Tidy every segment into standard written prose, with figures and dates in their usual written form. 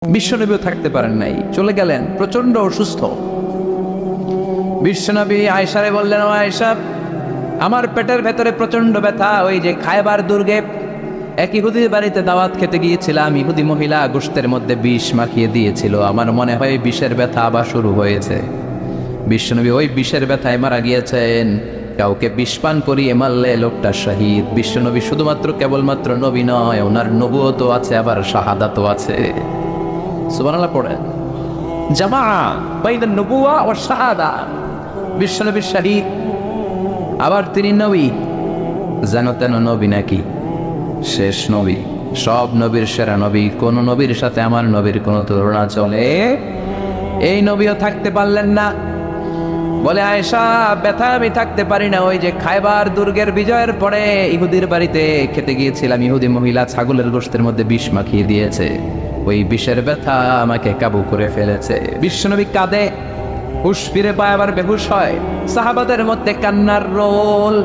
বিশ্বনবীও থাকতে পারেন নাই, চলে গেলেন, প্রচন্ড অসুস্থ। বিশ্বনবী আয়েশারে বললেন, ও আয়েশা, আমার পেটের ভেতরে প্রচন্ড ব্যথা। ওই যে খায়বার দুর্গে এক ইহুদির বাড়িতে দাওয়াত খেতে গিয়েছিলাম, ইহুদি মহিলা গোশতের মধ্যে বিষ মাখিয়ে দিয়েছিল, আমার মনে হয় বিষের ব্যথা আবার শুরু হয়েছে। বিশ্বনবী ওই বিষের ব্যথায় মারা গিয়েছেন। কাউকে বিষ পান করিয়ে মারলে লোকটা শহীদ। বিশ্বনবী শুধুমাত্র কেবলমাত্র নবী নয়, ওনার নবুয়তও আছে, আবার শাহাদাতও আছে। সুবহানাল্লাহ পড়েন। জামা বাইনান নবুওয়া ওয়া শাহাদা। বিশ্বনবী শহীদ, আবার তিনি নবী। যেন তেন নবী নাকি? শেষ নবী, সব নবীর সেরা নবী। কোন নবীর সাথে আমার নবীর কোন তুলনা চলে? এই নবীও থাকতে পারলেন না। বলে, আয়েশা, ব্যথা আমি থাকতে পারি না। ওই যে খায়বার দুর্গের বিজয়ের পরে ইহুদির বাড়িতে খেতে গিয়েছিলাম, ইহুদি মহিলা ছাগলের গোশতের মধ্যে বিষ মাখিয়ে দিয়েছে, ওই বিষের ব্যথা আমাকে কাবু করে ফেলেছে। বিশ্বনবী কাঁদে, হুশ ফিরে পায়, আবার বেহুশ হয়। সাহাবাদের মধ্যে কান্নার রোল।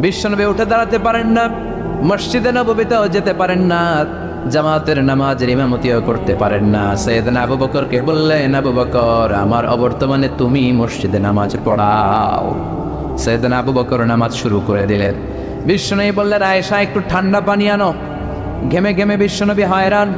বিশ্বনবী উঠে দাঁড়াতে পারেন না, মসজিদে নববীতেও যেতে পারেন না, জামাতের নামাজের ইমামতিও করতে পারেন না। সাইয়েদনা আবু বকরকে বললেন, আবু বকর, আমার অবর্তমানে তুমি মসজিদে নামাজ পড়াও। সাইয়েদনা আবু বকর নামাজ শুরু করে দিলেন। বিশ্বনবী বললেন, আয়েশা, একটু ঠান্ডা পানি আনো। ঘেমে ঘেমে বিশ্বনবী হয়রান।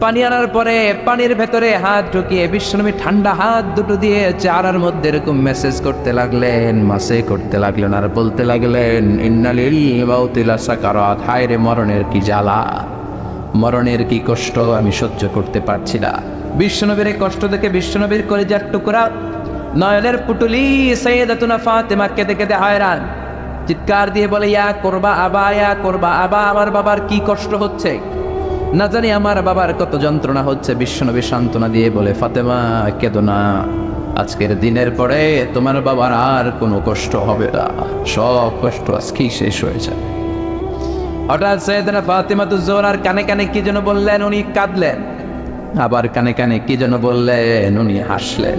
পানি আনার পরে পানির ভেতরে হাত ঢুকিয়ে বিশ্বনবী ঠান্ডা হাত দুটো দিয়ে চেহারার মধ্যে এরকম মেসেজ করতে লাগলেন, মাসে করতে লাগলেন, আর বলতে লাগলেন, ইন্নালিল মাউতি লাসাকারাত। হায় রে, মরণের কি জ্বালা, মরণের কি কষ্ট, আমি সহ্য করতে পারছি না। বিশ্বনবীর এই কষ্ট দেখে বিশ্বনবীর কলিজার টুকরা, নয়নের পুটুলি সাইয়্যিদাতুনা ফাতেমা কেঁদে কেঁদে হয়রান। চিৎকার দিয়ে বলে, ইয়া করবা আবা, ইয়া করবা আবা, আমার বাবার কি কষ্ট হচ্ছে, না জানি আমার বাবার কত যন্ত্রণা হচ্ছে। বিশ্বনবী সান্ত্বনা দিয়ে বলে, ফাতেমা, কেঁদো না, আজকের দিনের পরে তোমার বাবার আর কোনো কষ্ট হবে না, সব কষ্ট আজকেই শেষ হয়ে যাবে। হঠাৎ সাইয়েদনা ফাতিমাতুজ জোহরার কানে কানে কি যেন বললেন, উনি কাঁদলেন। আবার কানে কানে কি যেন বললেন, উনি হাসলেন।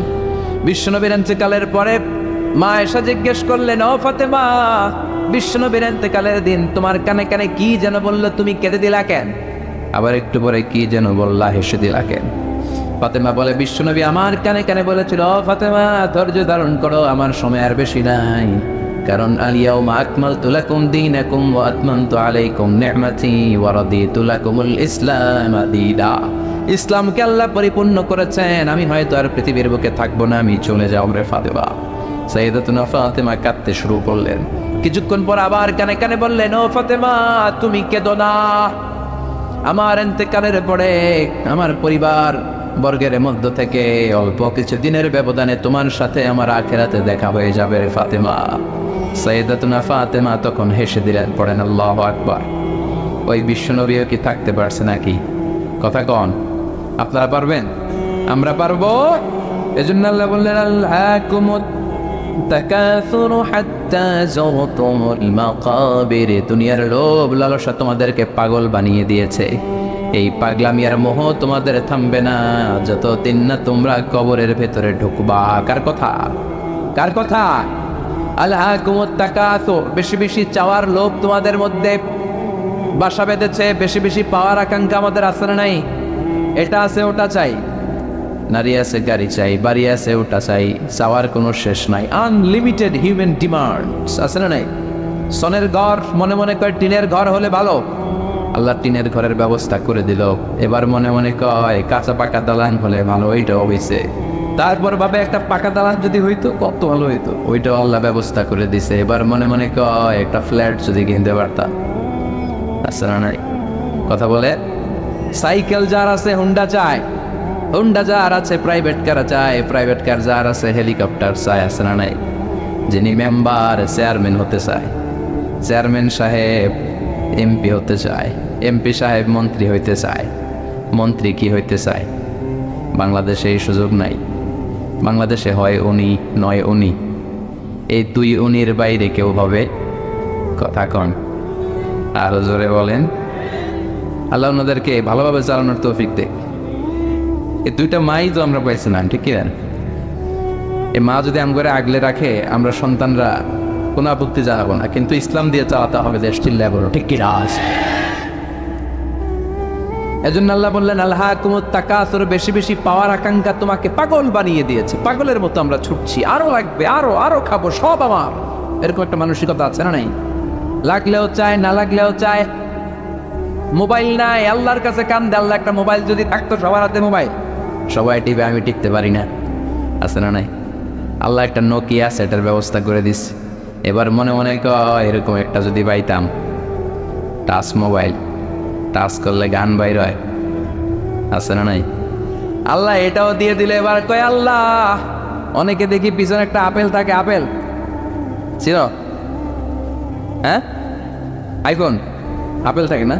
বিশ্বনবীর ইন্তেকালের পরে মা আয়েশা জিজ্ঞেস করলেন, ও ফাতেমা, বিশ্বনবীর ইন্তেকালের দিন তোমার কানে কানে কি যেন বললো, তুমি কেঁদে দিলা কেন? আবার একটু পরে কি যেন বললা, হেসে দিলা কেন? ফাতেমা বলে, বিশ্বনবী আমার কানে কানে বলেছিল, ও ফাতেমা, ধৈর্য ধারণ করো, আমার সময় আর বেশি নাই, কারণ আল-ইয়াউমা আকমালতু লাকুম দীনাকুম ওয়া আতমামতু আলাইকুম নি'মাতি ওয়া রাদিতু লাকুমুল ইসলাম দীনা। ইসলামকে আল্লাহ পরিপূর্ণ করেছেন, আমি হয়তো আর পৃথিবীর বুকে থাকবো না, আমি চলে যাও রে ফাতেমা। সাইয়্যিদাতুনা ফাতেমা কাঁদতে শুরু করলেন। কিছুক্ষণ পর আবার কানে কানে বললেন, ও ফাতেমা, তুমি কেঁদো না, আমার ইন্তেকালের পরে আমার পরিবার বর্গের মধ্য থেকে অল্প কিছু দিনের ব্যবধানে তোমার সাথে আমার আখিরাতে দেখা হয়ে যাবে রে ফাতেমা। সাইয়্যিদাতুনা ফাতেমা তখন হেসে দিলেন, পড়েন আল্লাহু আকবার। ওই বিশ্বনবীও কি থাকতে পারছে নাকি? কথা কন, আপনারা পারবেন? আমরা পারবো? এজন্য আল্লাহ বললেন, আল্লাহকুমুত তাকাসুরু হাত্তা যুরতুমুল মাকাবির। দুনিয়ার লোভ লালসা তোমাদেরকে পাগল বানিয়ে দিয়েছে। এই পাগলামি আর মোহ তোমাদের থামবে না যতদিন না তোমরা কবরের ভেতরে ঢুকবা। কার কথা? কার কথা? আল্লাহকুমুত তাকাসুর, বেশি বেশি চাওয়ার লোভ তোমাদের মধ্যে বাসা বেঁধেছে। বেশি বেশি পাওয়ার আকাঙ্ক্ষা আমাদের আছে না নাই? এটা আছে, ওটা চাই, নারী আছে, গাড়ি চাই, বাড়ি আছে, ওটা চাই, চাওয়ার কোনো শেষ নাই। আনলিমিটেড হিউম্যান ডিমান্ডস আছে না নাই? সনের ঘর মনে মনে কয় টিনের ঘর হলে ভালো, আল্লাহ টিনের ঘরের ব্যবস্থা করে দিল। এবার মনে মনে কয় কাঁচা পাকা দালান হলে ভালো, ওইটাও হয়েছে। তারপর ভাবে একটা পাকা দালান যদি হইতো কত ভালো হইতো, ওইটাও আল্লাহ ব্যবস্থা করে দিছে। এবার মনে মনে কয় একটা ফ্ল্যাট যদি কিনতে পারতাম, আছে না নাই? কথা বলে। সাইকেল যার আছে হুন্ডা চায়, হুন্ডা যার আছে প্রাইভেট কার চায়, প্রাইভেট কার যার আছে হেলিকপ্টার চায়, আছে না নাই? যিনি মেম্বার চেয়ারম্যান হতে চায়, চেয়ারম্যান সাহেব এমপি হতে চায়, এমপি সাহেব মন্ত্রী হইতে চায়, মন্ত্রী কি হইতে চায়? বাংলাদেশে এই সুযোগ নাই। বাংলাদেশে হয় উনি নয় উনি, এই দুই উনির বাইরে কেউ হবে? কথা কন, আরো জোরে বলেন। আল্লাহ ওনাদেরকে ভালোভাবে চালানোর তৌফিক দেয়। এই দুইটা মাই তো আমরা পাইছি না, ঠিক কিনা? এই মা যদি আমগরে আগলে রাখে, আমরা সন্তানরা কোনো আপত্তি জানাবো না, কিন্তু ইসলাম দিয়ে চালাতে হবে দেশ, চিল্লায় বলো ঠিক কিনা? এজন্য আল্লাহ বললেন আলহাকুমুত তাকাসুর, বেশি বেশি পাওয়ার আকাঙ্ক্ষা তোমাকে পাগল বানিয়ে দিয়েছে। পাগলের মতো আমরা ছুটছি, আরো লাগবে, আরো আরো খাবো, সব আমার, এরকম একটা মানসিকতা আছে না নাই? লাগলেও চায়, না লাগলেও চায়। মোবাইল নাই, আল্লাহর কাছে কান্দে, আল্লাহ একটা মোবাইল যদি থাকতো, সবার হাতে মোবাইল, সবাই টিভি, আমি টিকতে পারি না, আছে না নাই? আল্লাহ একটা নোকিয়া সেটের ব্যবস্থা করে দিস। এবার মনে মনে কয় এরকম একটা যদি পাইতাম, টাচ মোবাইল, টাচ করলে গান বাইর হয়, আছে না নাই? আল্লাহ এটাও দিয়ে দিলে এবার কয় আল্লাহ, অনেকে দেখি পিছনে একটা আপেল থাকে, আপেল ছিল, হ্যাঁ, আইফোন, আপেল থাকে না?